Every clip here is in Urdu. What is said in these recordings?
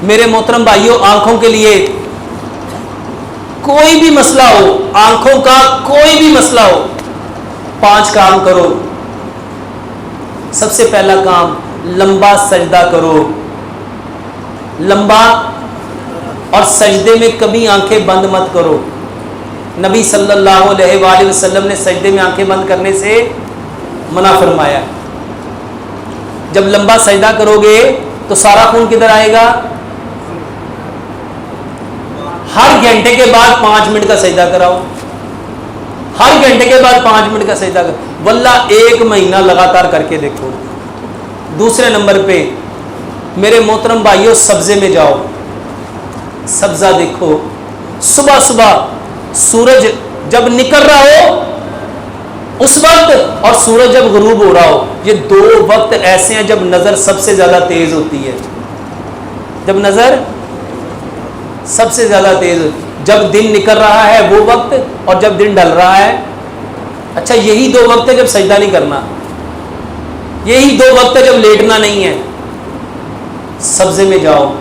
میرے محترم بھائیوں، آنکھوں کے لیے کوئی بھی مسئلہ ہو، آنکھوں کا کوئی بھی مسئلہ ہو، 5 کام کرو۔ سب سے پہلا کام، لمبا سجدہ کرو، لمبا، اور سجدے میں کبھی آنکھیں بند مت کرو۔ نبی صلی اللہ علیہ وآلہ وسلم نے سجدے میں آنکھیں بند کرنے سے منع فرمایا۔ جب لمبا سجدہ کرو گے تو سارا خون کدھر آئے گا؟ ہر گھنٹے کے بعد 5 منٹ کا سجدہ کراؤ، ہر گھنٹے کے بعد 5 منٹ کا سجدہ کرو، واللہ 1 مہینہ لگاتار کر کے دیکھو۔ دوسرے نمبر پہ میرے محترم بھائیوں، سبزے میں جاؤ، سبزہ دیکھو، صبح صبح سورج جب نکل رہا ہو اس وقت اور سورج جب غروب ہو رہا ہو، یہ 2 وقت ایسے ہیں جب نظر سب سے زیادہ تیز ہوتی ہے، جب نظر سب سے زیادہ تیز، جب دن نکل رہا ہے وہ وقت اور جب دن ڈھل رہا ہے۔ اچھا، یہی 2 وقت ہے جب سجدہ نہیں کرنا، یہی 2 وقت ہے جب لیٹنا نہیں ہے۔ سبزے میں جاؤ،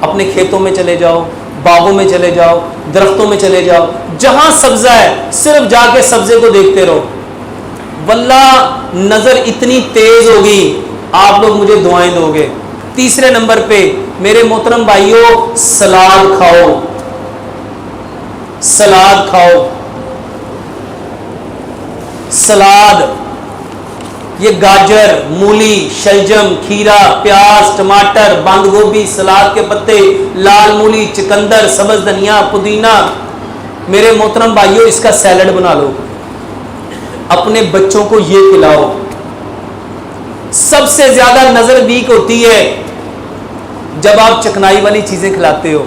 اپنے کھیتوں میں چلے جاؤ، باغوں میں چلے جاؤ، درختوں میں چلے جاؤ، جہاں سبزہ ہے صرف جا کے سبزے کو دیکھتے رہو، واللہ نظر اتنی تیز ہوگی، آپ لوگ مجھے دعائیں دو گے۔ تیسرے نمبر پہ میرے محترم بھائیوں، سلاد کھاؤ، سلاد کھاؤ، سلاد، یہ گاجر، مولی، شلجم، کھیرا، پیاز، ٹماٹر، بند گوبھی، سلاد کے پتے، لال مولی، چقندر، سبز دھنیا، پودینہ، میرے محترم بھائیوں اس کا سیلڈ بنا لو، اپنے بچوں کو یہ کھلاؤ۔ سب سے زیادہ نظر ویک ہوتی ہے جب آپ چکنائی والی چیزیں کھلاتے ہو،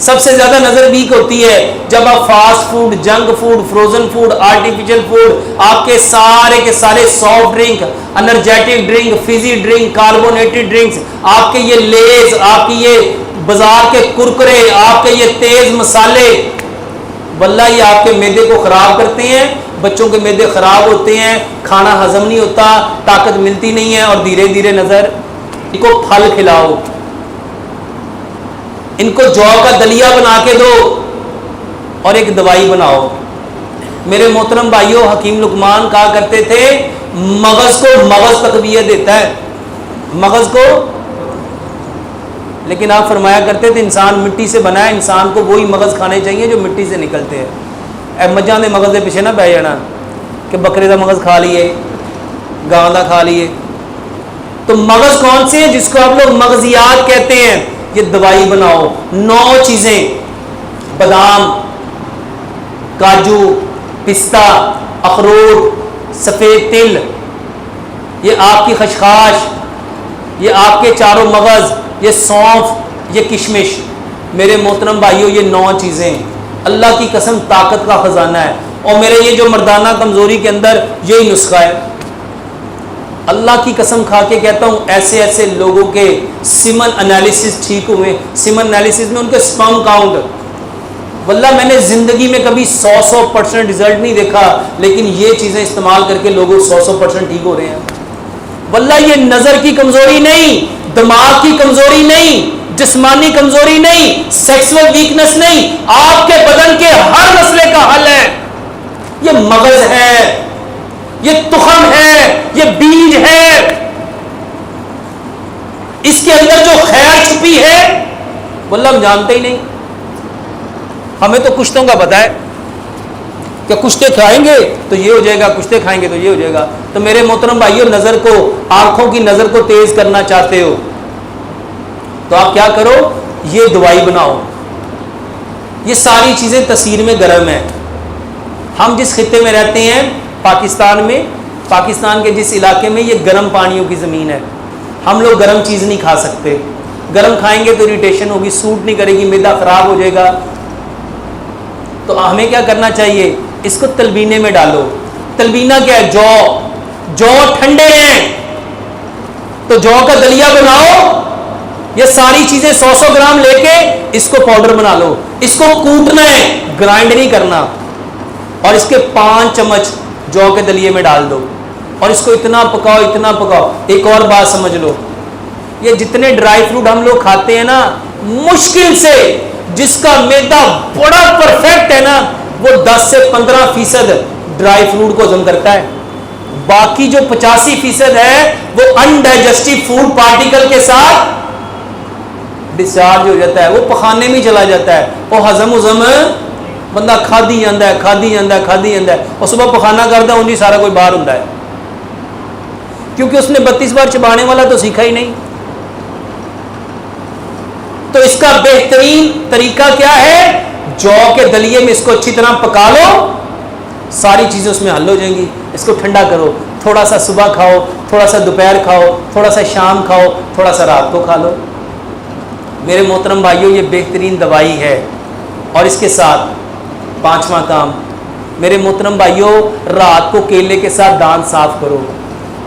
سب سے زیادہ نظر ویک ہوتی ہے جب آپ fast food, junk food, frozen food, artificial food, آپ کے سارے soft drink, energetic drink, Fazey drink, carbonated drinks, آپ کے یہ لیز، آپ کی یہ بازار کے کرکرے، آپ کے یہ تیز مسالے، واللہ یہ آپ کے معدے کو خراب کرتے ہیں، بچوں کے معدے خراب ہوتے ہیں، کھانا ہضم نہیں ہوتا، طاقت ملتی نہیں ہے، اور دھیرے دھیرے نظر۔ ان کو پھل کھلاؤ، ان کو جو کا دلیا بنا کے دو اور ایک دوائی بناؤ۔ میرے محترم بھائیوں، حکیم لقمان کہا کرتے تھے مغز کو مغز تقویت دیتا ہے، مغز کو، لیکن آپ فرمایا کرتے تھے انسان مٹی سے بنا ہے، انسان کو وہی مغز کھانے چاہیے جو مٹی سے نکلتے ہیں۔ اے مجھاں دے مغز دے پیچھے نہ بہ جانا کہ بکرے دا مغز کھا لیے، گاں دا کھا لیے۔ تو مغز کون سے ہیں جس کو آپ لوگ مغزیات کہتے ہیں؟ یہ دوائی بناؤ، 9 چیزیں، بادام، کاجو، پستہ، اخروٹ، سفید تل، یہ آپ کی خشخاش، یہ آپ کے چاروں مغز، یہ سونف، یہ کشمش، میرے محترم بھائیوں یہ 9 چیزیں اللہ کی قسم طاقت کا خزانہ ہے۔ اور میرے یہ جو مردانہ کمزوری کے اندر یہی نسخہ ہے، اللہ کی قسم کھا کے کہتا ہوں، ایسے ایسے لوگوں کے سیمن انالیسس ٹھیک ہوئے، سیمن انالیسس میں ان کے سپرم کاؤنٹ، واللہ میں نے زندگی میں کبھی 100% رزلٹ نہیں دیکھا، لیکن یہ چیزیں استعمال کر کے لوگوں 100% ٹھیک ہو رہے ہیں۔ واللہ یہ نظر کی کمزوری نہیں، دماغ کی کمزوری نہیں، جسمانی کمزوری نہیں، سیکسول ویکنس نہیں، آپ کے بدن کے ہر مسئلے کا حل ہے۔ یہ مغز ہے، یہ تخم ہے، یہ بیج ہے، اس کے اندر جو خیر چھپی ہے واللہ ہم جانتے ہی نہیں۔ ہمیں تو کشتوں کا پتہ ہے کہ کشتے کھائیں گے تو یہ ہو جائے گا، کشتے کھائیں گے تو یہ ہو جائے گا۔ تو میرے محترم بھائیوں، نظر کو، آنکھوں کی نظر کو تیز کرنا چاہتے ہو تو آپ کیا کرو، یہ دوائی بناؤ۔ یہ ساری چیزیں تاثیر میں گرم ہیں۔ ہم جس خطے میں رہتے ہیں پاکستان میں، پاکستان کے جس علاقے میں، یہ گرم پانیوں کی زمین ہے، ہم لوگ گرم چیز نہیں کھا سکتے، گرم کھائیں گے تو اریٹیشن ہوگی، سوٹ نہیں کرے گی، معدہ خراب ہو جائے گا۔ تو ہمیں کیا کرنا چاہیے، اس کو تلبینے میں ڈالو۔ تلبینہ کیا ہے؟ جو ٹھنڈے ہیں تو جو کا دلیا بناؤ، یہ ساری چیزیں 100 گرام لے کے اس کو پاؤڈر بنا لو، اس کو کوٹنا ہے، گرائنڈ نہیں کرنا، اور اس کے 5 چمچ جو کے دلیے میں ڈال دو اور اس کو اتنا پکاؤ، اتنا پکاؤ۔ ایک اور بات سمجھ لو، یہ جتنے ڈرائی فروٹ ہم لوگ کھاتے ہیں نا، مشکل سے جس کا میدا بڑا پرفیکٹ ہے نا، وہ 10 سے 15% ڈرائی فروٹ کو ہضم کرتا ہے، باقی جو 85% ہے وہ انڈائجسٹو فوڈ پارٹیکل کے ساتھ ڈسچارج ہو جاتا ہے، وہ پخانے میں چلا جاتا ہے، وہ ہضم بندہ کھادی جاندہ ہے، اور صبح پخانہ کرتا ہے انہی سارا کوئی باہر ہوتا ہے، کیونکہ اس نے 32 بار چبانے والا تو سیکھا ہی نہیں۔ تو اس کا بہترین طریقہ کیا ہے؟ جو کے دلیے میں اس کو اچھی طرح پکا لو، ساری چیزیں اس میں حل ہو جائیں گی۔ اس کو ٹھنڈا کرو، تھوڑا سا صبح کھاؤ، تھوڑا سا دوپہر کھاؤ، تھوڑا سا شام کھاؤ، تھوڑا سا رات کو کھا لو۔ میرے محترم بھائیوں، یہ بہترین دوائی ہے۔ اور اس کے ساتھ 5واں کام، میرے محترم بھائیوں، رات کو کیلے کے ساتھ دانت صاف کرو،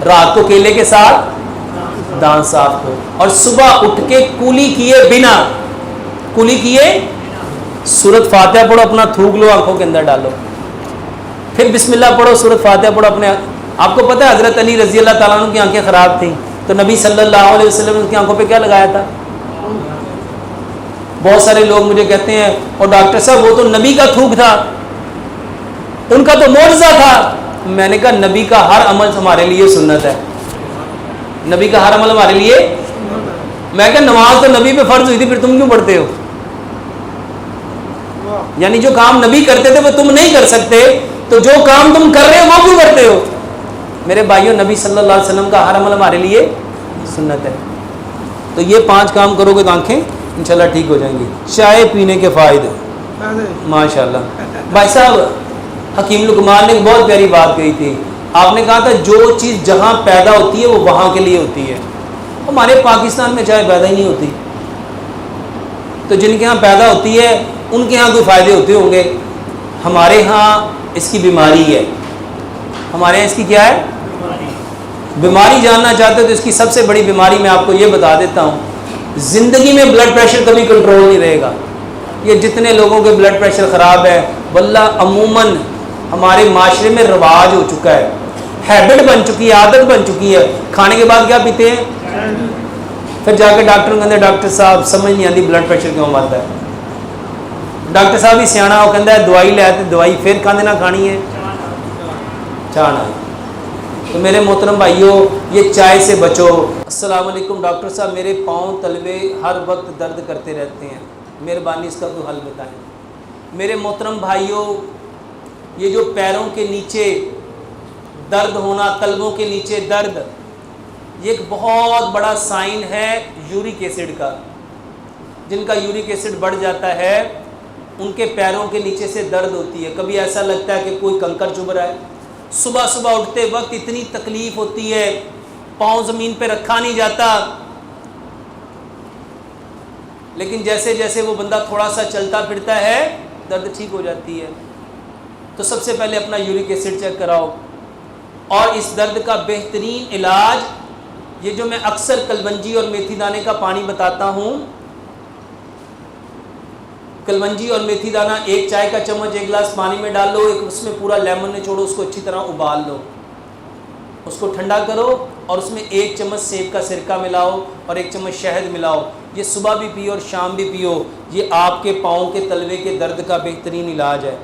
رات کو کیلے کے ساتھ دانت صاف کرو، اور صبح اٹھ کے کولی کیے سورۃ فاتحہ پڑھو، اپنا تھوک لو، آنکھوں کے اندر ڈالو، پھر بسم اللہ پڑھو، سورۃ فاتحہ پڑھو اپنے۔ آپ کو پتہ ہے حضرت علی رضی اللہ تعالیٰ عنہ کی آنکھیں خراب تھیں، تو نبی صلی اللہ علیہ وسلم نے ان کی آنکھوں پہ کیا لگایا تھا؟ بہت سارے لوگ مجھے کہتے ہیں، اور ڈاکٹر صاحب وہ تو نبی کا تھوک تھا، ان کا تو معجزہ تھا۔ میں نے کہا نبی کا ہر عمل ہمارے لیے سنت ہے، نبی کا ہر عمل ہمارے لیے۔ میں کہا نماز تو نبی پہ فرض ہوئی تھی، پھر تم کیوں پڑھتے ہو؟ یعنی جو کام نبی کرتے تھے وہ تم نہیں کر سکتے، تو جو کام تم کر رہے ہو وہ کیوں کرتے ہو؟ میرے بھائیوں، نبی صلی اللہ علیہ وسلم کا ہر عمل ہمارے لیے سنت ہے۔ تو یہ 5 کام کرو گے تو آنکھیں انشاءاللہ ٹھیک ہو جائیں گی۔ چائے پینے کے فائدے، ماشاءاللہ بھائی صاحب، حکیم لقمان نے ایک بہت پیاری بات کہی تھی۔ آپ نے کہا تھا جو چیز جہاں پیدا ہوتی ہے وہ وہاں کے لیے ہوتی ہے۔ ہمارے پاکستان میں چائے پیدا ہی نہیں ہوتی، تو جن کے ہاں پیدا ہوتی ہے ان کے ہاں کوئی فائدے ہوتے ہوں گے، ہمارے ہاں اس کی بیماری ہے۔ ہمارے یہاں اس کی کیا ہے؟ بیماری جاننا چاہتے ہو تو اس کی سب سے بڑی بیماری میں آپ کو یہ بتا دیتا ہوں، زندگی میں بلڈ پریشر کبھی کنٹرول نہیں رہے گا۔ یہ جتنے لوگوں کے بلڈ پریشر خراب ہے، واللہ عموماً ہمارے معاشرے میں رواج ہو چکا ہے، ہیبٹ بن چکی ہے، عادت بن چکی ہے، کھانے کے بعد کیا پیتے ہیں؟ پھر جا کے ڈاکٹر کہتے ہیں ڈاکٹر صاحب سمجھ نہیں آتی بلڈ پریشر کیوں بڑھتا ہے۔ ڈاکٹر صاحب ہی سیاح وہ کہتا ہے دوائی لے آتے، دوائی پھر کھانے نہ کھانی ہے چانا۔ تو میرے محترم بھائیوں، یہ چائے سے بچو۔ السلام علیکم ڈاکٹر صاحب، میرے پاؤں تلوے ہر وقت درد کرتے رہتے ہیں، مہربانی اس کا کوئی حل بتائیں۔ میرے محترم بھائیوں، یہ جو پیروں کے نیچے درد ہونا، تلووں کے نیچے درد، یہ ایک بہت بڑا سائن ہے یورک ایسڈ کا۔ جن کا یورک ایسڈ بڑھ جاتا ہے ان کے پیروں کے نیچے سے درد ہوتی ہے، کبھی ایسا لگتا ہے کہ کوئی کنکر چبھ رہا ہے، صبح صبح اٹھتے وقت اتنی تکلیف ہوتی ہے، پاؤں زمین پہ رکھا نہیں جاتا، لیکن جیسے جیسے وہ بندہ تھوڑا سا چلتا پھرتا ہے درد ٹھیک ہو جاتی ہے۔ تو سب سے پہلے اپنا یورک ایسڈ چیک کراؤ، اور اس درد کا بہترین علاج یہ جو میں اکثر کلونجی اور میتھی دانے کا پانی بتاتا ہوں، کلونجی اور میتھی دانہ 1 چائے کا چمچ 1 گلاس پانی میں ڈال لو، اس میں پورا لیمن نچوڑو، اس کو اچھی طرح ابال لو، اس کو ٹھنڈا کرو، اور اس میں 1 چمچ سیب کا سرکہ ملاؤ اور 1 چمچ شہد ملاؤ۔ یہ صبح بھی پیو اور شام بھی پیو، یہ آپ کے پاؤں کے تلوے کے درد کا بہترین علاج ہے۔